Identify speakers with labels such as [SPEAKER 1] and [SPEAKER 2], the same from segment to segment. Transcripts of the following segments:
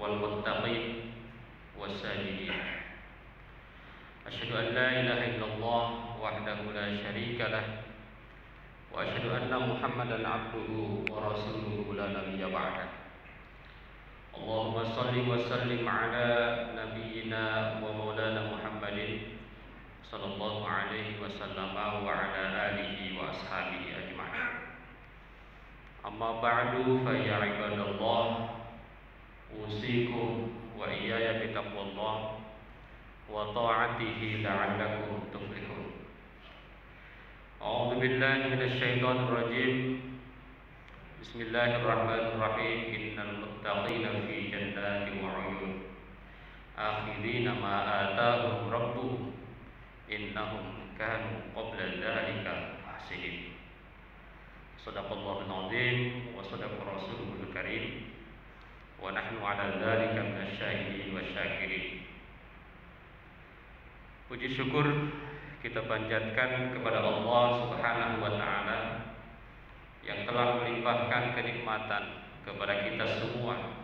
[SPEAKER 1] والمتقين والساجدين. أشهد أن لا إله إلا الله وحده لا شريك له وأشهد أن محمدا عبده ورسوله لا نبي بعده. اللهم صل وسلم على نبينا ومولانا محمد صلى الله عليه وسلم وعلى آله وأصحابه أجمعين. أما بعد فيا عباد الله أوصيكم وإياي بتقوى الله وطاعته لعلكم تفلحون. أعوذ بالله من الشيطان الرجيم. بسم الله الرحمن الرحيم. إن المتقين في جنات وعيون آخذين ما آتاهم ربهم إنهم كانوا قبل ذلك محسنين. صدق الله العظيم وصدق رسوله الكريم ونحن على ذلك من الشاهدين والشاكرين. Puji syukur kita panjatkan kepada Allah Subhanahu wa taala yang telah melimpahkan kenikmatan kepada kita semua.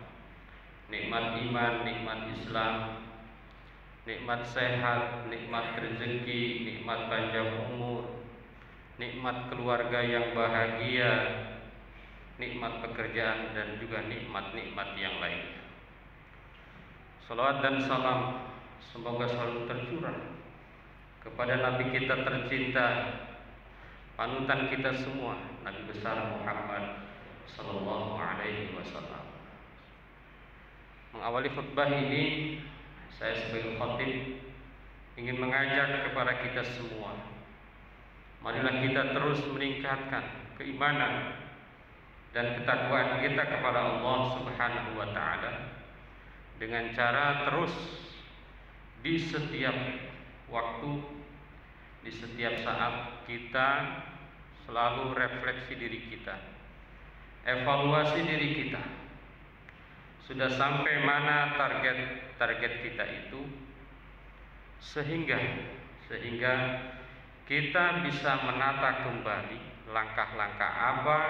[SPEAKER 1] Nikmat iman, nikmat Islam, nikmat sehat, nikmat rezeki, nikmat panjang umur, nikmat keluarga yang bahagia, nikmat pekerjaan dan juga nikmat-nikmat yang lainnya. Salawat dan salam semoga selalu tercurah kepada Nabi kita tercinta, panutan kita semua, Nabi besar Muhammad sallallahu alaihi wasallam. Mengawali khutbah ini, saya sebagai khatib ingin mengajak kepada kita semua, marilah kita terus meningkatkan keimanan dan ketakwaan kita kepada Allah Subhanahu wa taala dengan cara terus di setiap waktu, di setiap saat kita selalu refleksi diri kita, evaluasi diri kita. Sudah sampai mana target kita itu, sehingga kita bisa menata kembali langkah-langkah apa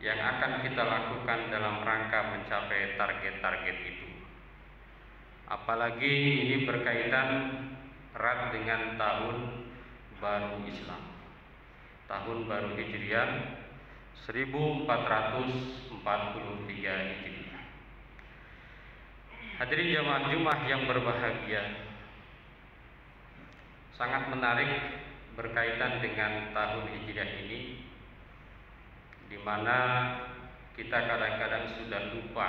[SPEAKER 1] yang akan kita lakukan dalam rangka mencapai target-target itu. Apalagi ini berkaitan erat dengan tahun baru Islam, tahun baru Hijriah 1443 Hijriah. Hadirin jamaah Jumat yang berbahagia, sangat menarik berkaitan dengan tahun Hijriah ini, di mana kita kadang-kadang sudah lupa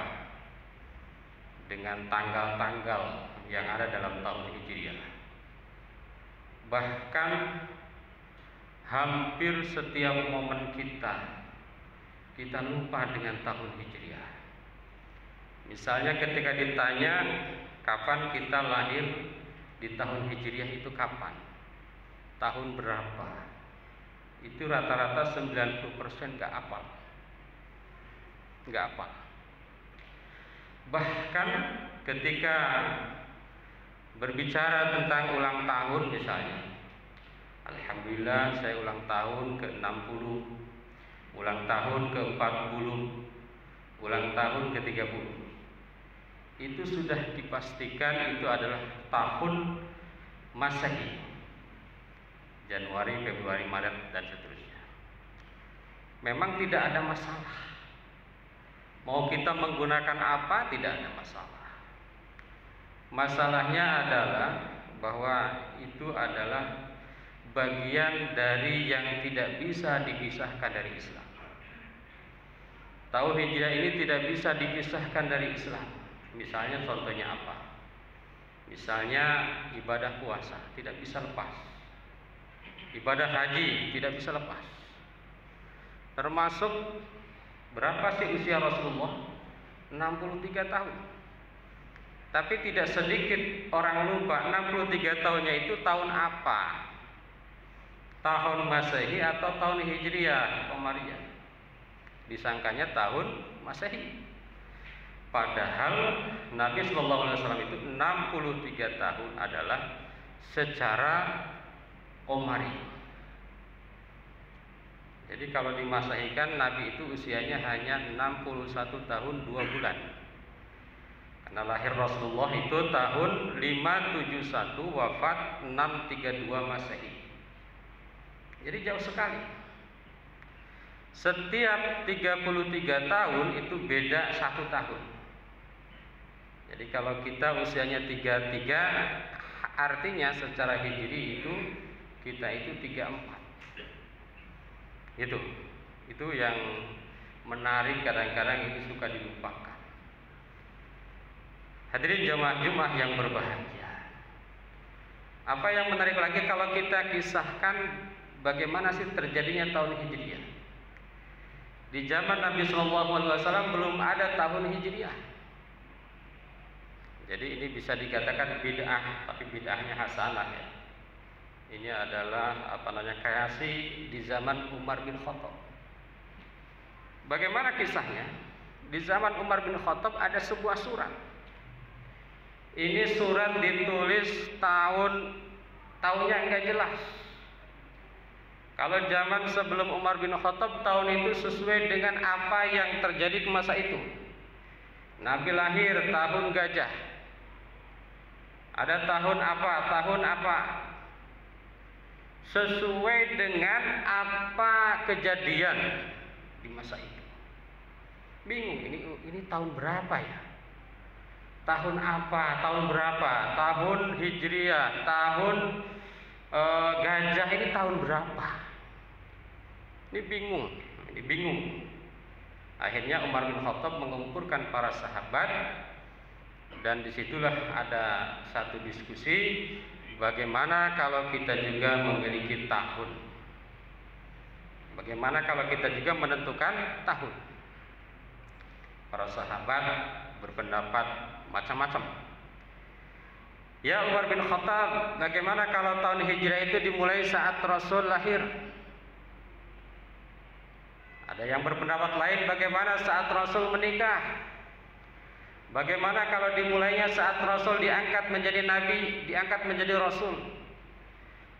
[SPEAKER 1] dengan tanggal-tanggal yang ada dalam tahun Hijriah. Bahkan hampir setiap momen kita lupa dengan tahun Hijriah. Misalnya ketika ditanya kapan kita lahir di tahun Hijriah itu kapan? Tahun berapa? Itu rata-rata 90% nggak hafal. Bahkan ketika berbicara tentang ulang tahun misalnya, alhamdulillah saya ulang tahun ke-60, ulang tahun ke-40, ulang tahun ke-30. Itu sudah dipastikan itu adalah tahun Masehi. Januari, Februari, Maret dan seterusnya. Memang tidak ada masalah. Mau kita menggunakan apa tidak ada masalah. Masalahnya adalah bahwa itu adalah bagian dari yang tidak bisa dipisahkan dari Islam. Tahun Hijriah ini tidak bisa dipisahkan dari Islam. Misalnya contohnya apa? Misalnya ibadah puasa tidak bisa lepas. Ibadah haji tidak bisa lepas. Termasuk berapa sih usia Rasulullah? 63 tahun. Tapi tidak sedikit orang lupa 63 tahunnya itu tahun apa? Tahun Masehi atau tahun Hijriah Qamariyah? Disangkanya tahun Masehi. Padahal Nabi SAW itu 63 tahun adalah secara Qamari. Jadi kalau dimasehikan Nabi itu usianya hanya 61 tahun 2 bulan. Karena lahir Rasulullah itu tahun 571, wafat 632 Masehi. Jadi jauh sekali. Setiap 33 tahun itu beda 1 tahun. Jadi kalau kita usianya 33, artinya secara hijri itu kita itu 34. Itu yang menarik, kadang-kadang itu suka dilupakan. Hadirin jamaah Jumat yang berbahagia. Apa yang menarik lagi kalau kita kisahkan bagaimana sih terjadinya tahun Hijriah. Di zaman Nabi SAW belum ada tahun Hijriah. Jadi ini bisa dikatakan bid'ah, tapi bid'ahnya hasanah ya. Ini adalah kreasi di zaman Umar bin Khattab. Bagaimana kisahnya? Di zaman Umar bin Khattab ada sebuah surat. Ini surat ditulis tahunnya enggak jelas. Kalau zaman sebelum Umar bin Khattab, tahun itu sesuai dengan apa yang terjadi di masa itu. Nabi lahir tahun gajah. Ada tahun apa? Sesuai dengan apa kejadian di masa itu. Bingung, ini tahun berapa ya? Tahun apa? Tahun berapa? Tahun Hijriah, tahun gajah, ini tahun berapa? Ini bingung. Akhirnya Umar bin Khattab mengumpulkan para sahabat, dan disitulah ada satu diskusi, bagaimana kalau kita juga memiliki tahun? Bagaimana kalau kita juga menentukan tahun? Para sahabat berpendapat macam-macam. Ya Umar bin Khattab, bagaimana kalau tahun Hijrah itu dimulai saat Rasul lahir? Ada yang berpendapat lain, bagaimana saat Rasul menikah? Bagaimana kalau dimulainya saat Rasul diangkat menjadi Nabi, diangkat menjadi Rasul?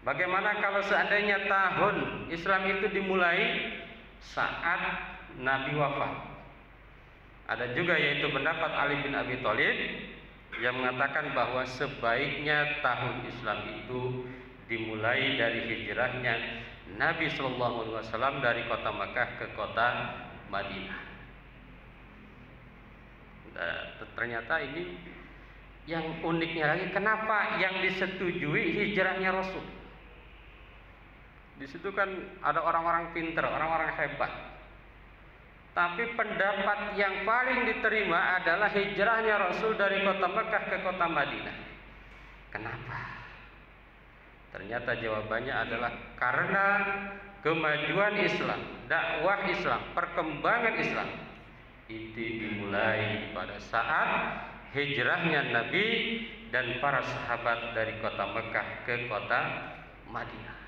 [SPEAKER 1] Bagaimana kalau seandainya tahun Islam itu dimulai saat Nabi wafat? Ada juga yaitu pendapat Ali bin Abi Thalib yang mengatakan bahwa sebaiknya tahun Islam itu dimulai dari hijrahnya Nabi SAW dari kota Makkah ke kota Madinah. Ternyata ini yang uniknya lagi, kenapa yang disetujui hijrahnya Rasul? Di situ kan ada orang-orang pintar, orang-orang hebat. Tapi pendapat yang paling diterima adalah hijrahnya Rasul dari kota Mekah ke kota Madinah. Kenapa? Ternyata jawabannya adalah karena kemajuan Islam, dakwah Islam, perkembangan Islam itu dimulai pada saat hijrahnya Nabi dan para sahabat dari kota Mekah ke kota Madinah.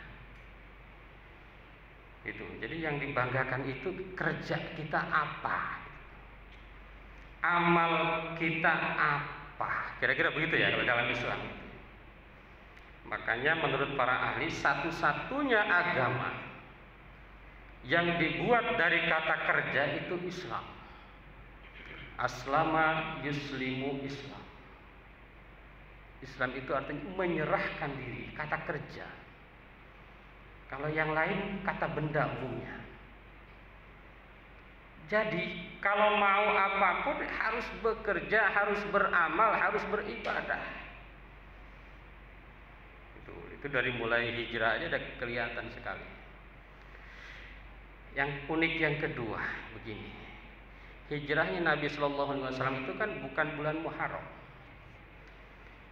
[SPEAKER 1] Itu. Jadi yang dibanggakan itu kerja kita apa? Amal kita apa? Kira-kira begitu ya kalau dalam Islam. Makanya menurut para ahli, satu-satunya agama yang dibuat dari kata kerja itu Islam. Aslama yuslimu Islam. Islam itu artinya menyerahkan diri, kata kerja. Kalau yang lain kata benda umumnya. Jadi kalau mau apapun harus bekerja, harus beramal, harus beribadah. Itu dari mulai hijrah aja udah kelihatan sekali. Yang unik yang kedua begini. Hijrahnya Nabi SAW itu kan bukan bulan Muharram.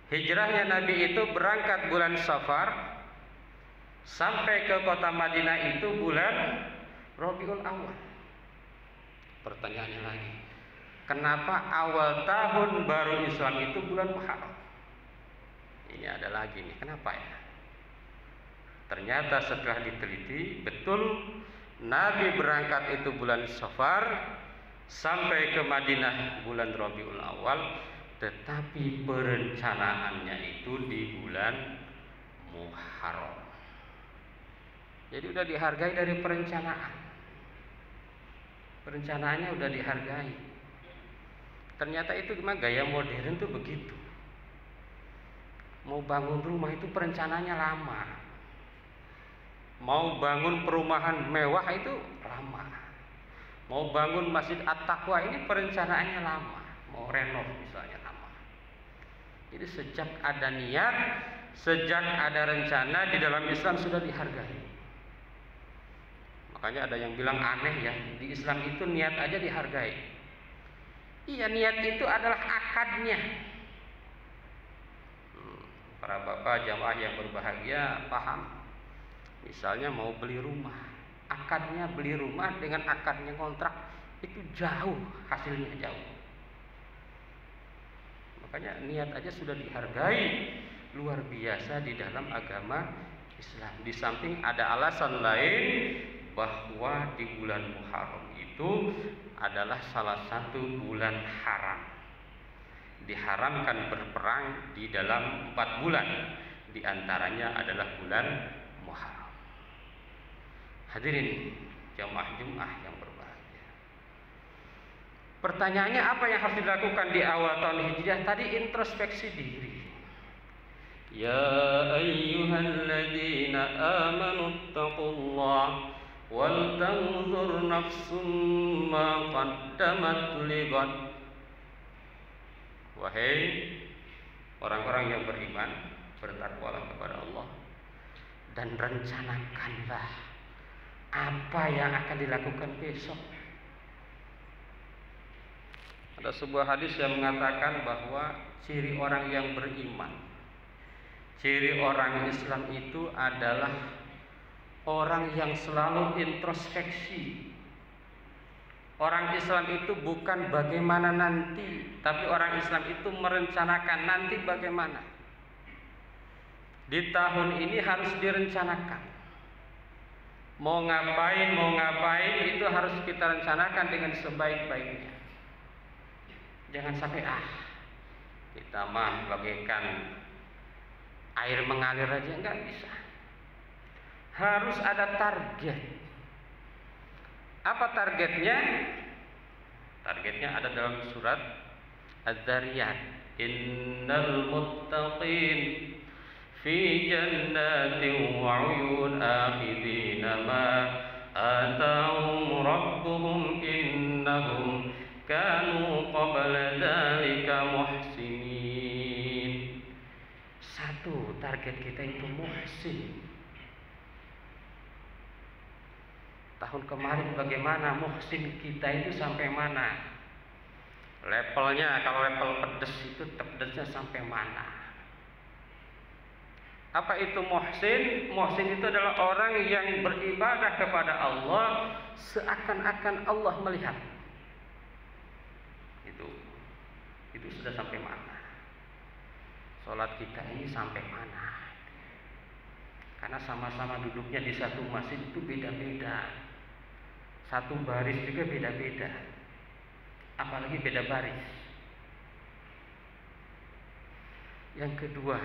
[SPEAKER 1] Hijrahnya Nabi itu berangkat bulan Safar, sampai ke kota Madinah itu bulan Rabiul Awal. Pertanyaannya lagi, kenapa awal tahun baru Islam itu bulan Muharram? Ini ada lagi nih, kenapa ya? Ternyata setelah diteliti, betul Nabi berangkat itu bulan Safar, sampai ke Madinah bulan Rabiul Awal, tetapi perencanaannya itu di bulan Muharram. Jadi udah dihargai dari perencanaan. Perencanaannya udah dihargai. Ternyata itu memang gaya modern tuh begitu. Mau bangun rumah itu perencanaannya lama. Mau bangun perumahan mewah itu lama. Mau bangun Masjid At-Taqwa ini perencanaannya lama. Mau renov misalnya lama. Jadi sejak ada niat, sejak ada rencana di dalam Islam sudah dihargai. Makanya ada yang bilang aneh ya, di Islam itu niat aja dihargai. Iya, niat itu adalah akadnya. Para bapak jamaah yang berbahagia paham. Misalnya mau beli rumah, akadnya beli rumah dengan akadnya kontrak itu jauh, hasilnya jauh. Makanya niat aja sudah dihargai luar biasa di dalam agama Islam. Di samping ada alasan lain bahwa di bulan Muharram itu adalah salah satu bulan haram. Diharamkan berperang di dalam 4 bulan. Di antaranya adalah bulan Muharram. Hadirin jamaah Jumat yang berbahagia. Pertanyaannya apa yang harus dilakukan di awal tahun Hijriah? Tadi introspeksi diri. Ya ayyuhalladzina amanu taqullah wal tanzur nafsum ma qaddamat lighad. Wahai orang-orang yang beriman, bertakwalah kepada Allah dan rencanakanlah apa yang akan dilakukan besok. Ada sebuah hadis yang mengatakan bahwa ciri orang yang beriman, ciri orang Islam itu adalah orang yang selalu introspeksi. Orang Islam itu bukan bagaimana nanti, tapi orang Islam itu merencanakan nanti bagaimana. Di tahun ini harus direncanakan. Mau ngapain itu harus kita rencanakan dengan sebaik-baiknya. Jangan sampai kita mah bagaikan air mengalir aja, enggak bisa. Harus ada target. Apa targetnya? Targetnya ada dalam surat Az-Zariyat. Innal muttaqin fi jannatin wa 'uyun akhidina ma atahum rabbuhum innahum kanu qabla dzalika muhsinin. Satu, target kita itu muhsin. Tahun kemarin bagaimana muhsin kita itu sampai mana? Levelnya, kalau level pedes itu pedesnya sampai mana? Apa itu muhsin? Muhsin itu adalah orang yang beribadah kepada Allah seakan-akan Allah melihat. Itu sudah sampai mana? Salat kita ini sampai mana? Karena sama-sama duduknya di satu masjid itu beda-beda. Satu baris juga beda-beda. Apalagi beda baris. Yang kedua,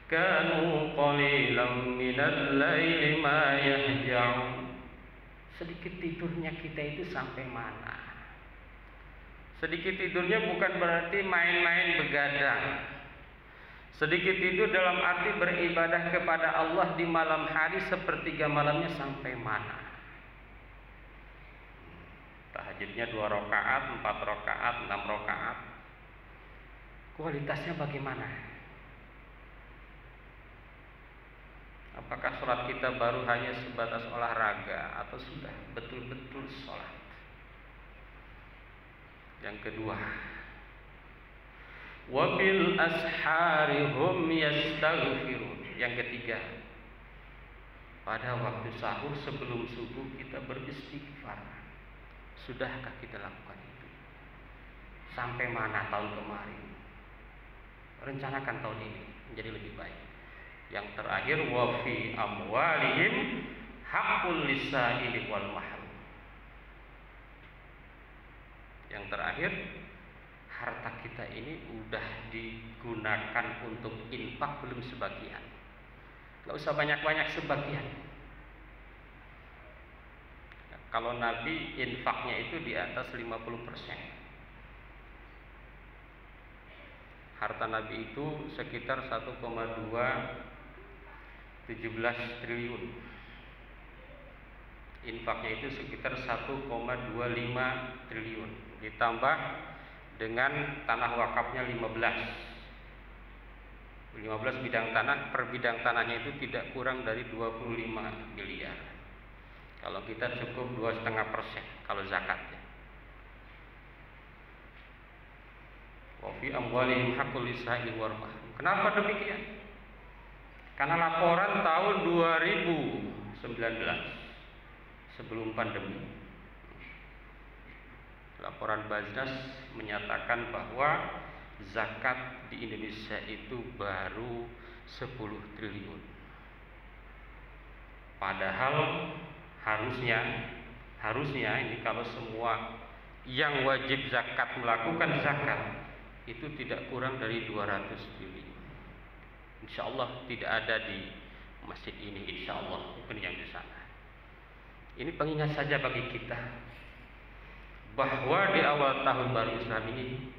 [SPEAKER 1] kanu qalilan minal laili ma yahja'un. Sedikit tidurnya kita itu sampai mana? Sedikit tidurnya bukan berarti main-main begadang. Sedikit tidur dalam arti beribadah kepada Allah di malam hari sepertiga malamnya sampai mana? Tahajudnya 2 rakaat, 4 rakaat, 6 rakaat. Kualitasnya bagaimana? Apakah sholat kita baru hanya sebatas olahraga atau sudah betul-betul sholat? Yang kedua, wabil ashari hum yastaghfirun. Yang ketiga, pada waktu sahur sebelum subuh kita beristighfar. Sudahkah kita lakukan itu? Sampai mana tahun kemarin? Rencanakan tahun ini menjadi lebih baik. Yang terakhir, wa fi amwalihim haqqul lisa'ili wal mahrum. Yang terakhir, harta kita ini udah digunakan untuk infak belum sebagian. Gak usah banyak-banyak, sebagian. Kalau Nabi infaknya itu di atas 50%. harta Nabi itu sekitar 1,217 triliun. Infaknya itu sekitar 1,25 triliun. Ditambah dengan tanah wakafnya 15 bidang tanah, per bidang tanahnya itu tidak kurang dari 25 miliar. Kalau kita cukup 2,5% kalau zakatnya. Wa fi amwalihim haqqul lis-sa'ili wal mahrum. Kenapa demikian? Karena laporan tahun 2019 sebelum pandemi, laporan Baznas menyatakan bahwa zakat di Indonesia itu baru 10 triliun. Padahal harusnya ini kalau semua yang wajib zakat melakukan zakat itu tidak kurang dari 200 triliun. Insya Allah tidak ada di masjid ini, insya Allah mungkin yang di sana. Ini pengingat saja bagi kita bahwa di awal tahun baru Islam ini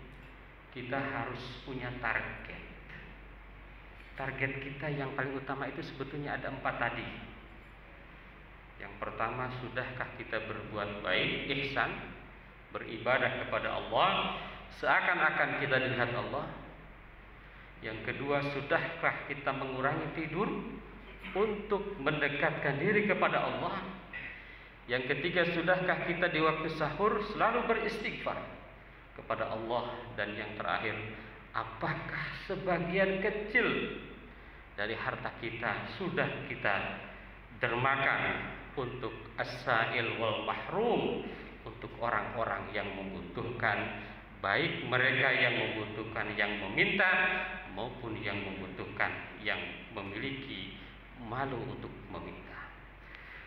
[SPEAKER 1] kita harus punya target. Target kita yang paling utama itu sebetulnya ada 4 tadi. Yang pertama, sudahkah kita berbuat baik, ihsan, beribadah kepada Allah seakan-akan kita dilihat Allah. Yang kedua, sudahkah kita mengurangi tidur untuk mendekatkan diri kepada Allah. Yang ketiga, sudahkah kita di waktu sahur selalu beristighfar kepada Allah. Dan yang terakhir, apakah sebagian kecil dari harta kita sudah kita dermakan untuk as-sa'il wal mahrum, untuk orang-orang yang membutuhkan, baik mereka yang membutuhkan yang meminta maupun yang membutuhkan yang memiliki malu untuk meminta.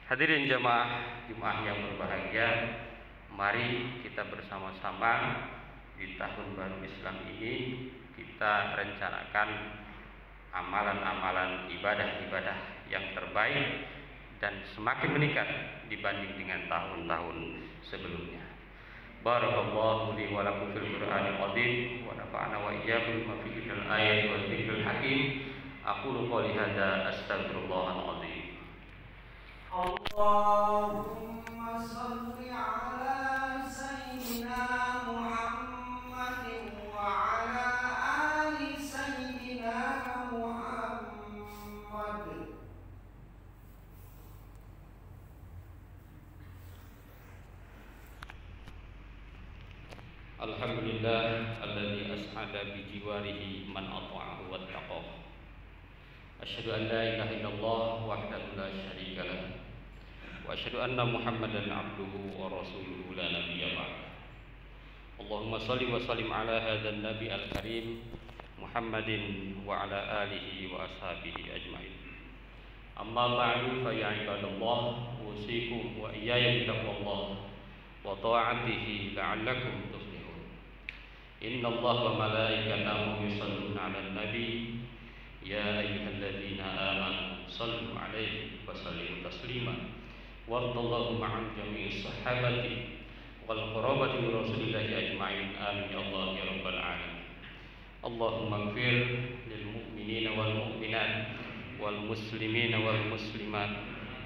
[SPEAKER 1] Hadirin jamaah Jumat yang berbahagia, mari kita bersama-sama di tahun baru Islam ini kita rencanakan amalan-amalan ibadah-ibadah yang terbaik dan semakin meningkat dibanding dengan tahun-tahun sebelumnya. Barakallahu li wa lakum fil Qur'anil azim wa nafa'ana wa iyyakum bima fihi minal ayati wa dzikril hakim. Aqulu qouli hadza astaghfirullahal azim.
[SPEAKER 2] Allahumma shalli ala sayyidina Muhammadin wa ala ali sayyidina Muhammad.
[SPEAKER 1] Alhamdulillah alladzi as'ada bi jiwarihi man ata'ahu wattaqahu. Asyhadu an la ilaha illallah wahdahu la syarika lah. Wa asyhadu anna Muhammadan abduhu wa rasuluhu la nabiyya ba'da. Allahumma shalli wa sallim ala hadzal nabi al-karim Muhammadin wa ala alihi wa ashabihi ajmain. Amma ba'du fa ya ibadallah, usikum wa iyaya bittaqwallah wa ta'atihi la'allakum tuflihun. Inna Allah wa malaikatahu yusalluna 'alan nabi ya ayyuhalladzina amanu sallu 'alaihi wa sallimu taslima. Warḍallahu ma'an jami'is sahabati wal qarabati wa rasulillahi ajma'in. Amin ya Allah ya rabbal alamin. Allahumma ighfir lil mu'minina wal mu'minat wal muslimina wal muslimat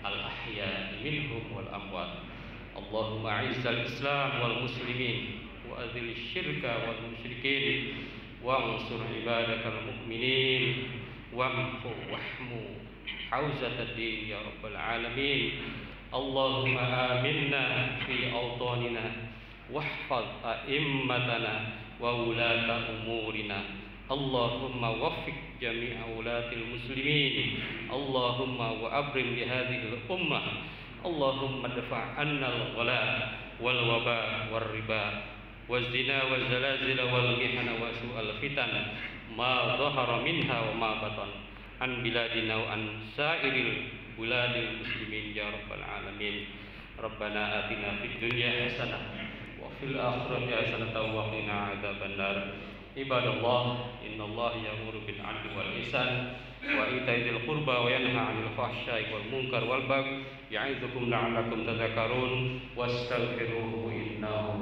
[SPEAKER 1] al ahya'i minhum wal amwat. Allahumma a'izzal islam wal muslimin wa adhil syirka wal musyrikin wa ansur ibadakal mu'minin wamhu wahmu hauzatad din ya rabbal alamin. Allahumma aminna fi awtanina wahfaz a'immatana wa ulata umurina. Allahumma waffiq jami'a ulatil muslimin. Allahumma wa abrim li hadhihi al-ummah. Allahumma dafa' anna al-ghala wal waba wal riba waz zina waz zalazil wal mihana wa su'al fitan ma dhahara minha wa ma batan an biladina wa an sa'iril buladil muslimin ya rabbal alamin. Rabbana atina fid dunya hasanah wa fil akhirati hasanah wa qina adzabannar. Ibadallah, innallaha ya'muru bil 'adli wal ihsan wa ita'i dzil qurba wa yanha 'anil fahsya'i wal munkar wal baghi ya'izukum la'allakum tadhakkarun wastaghfiruhu innahu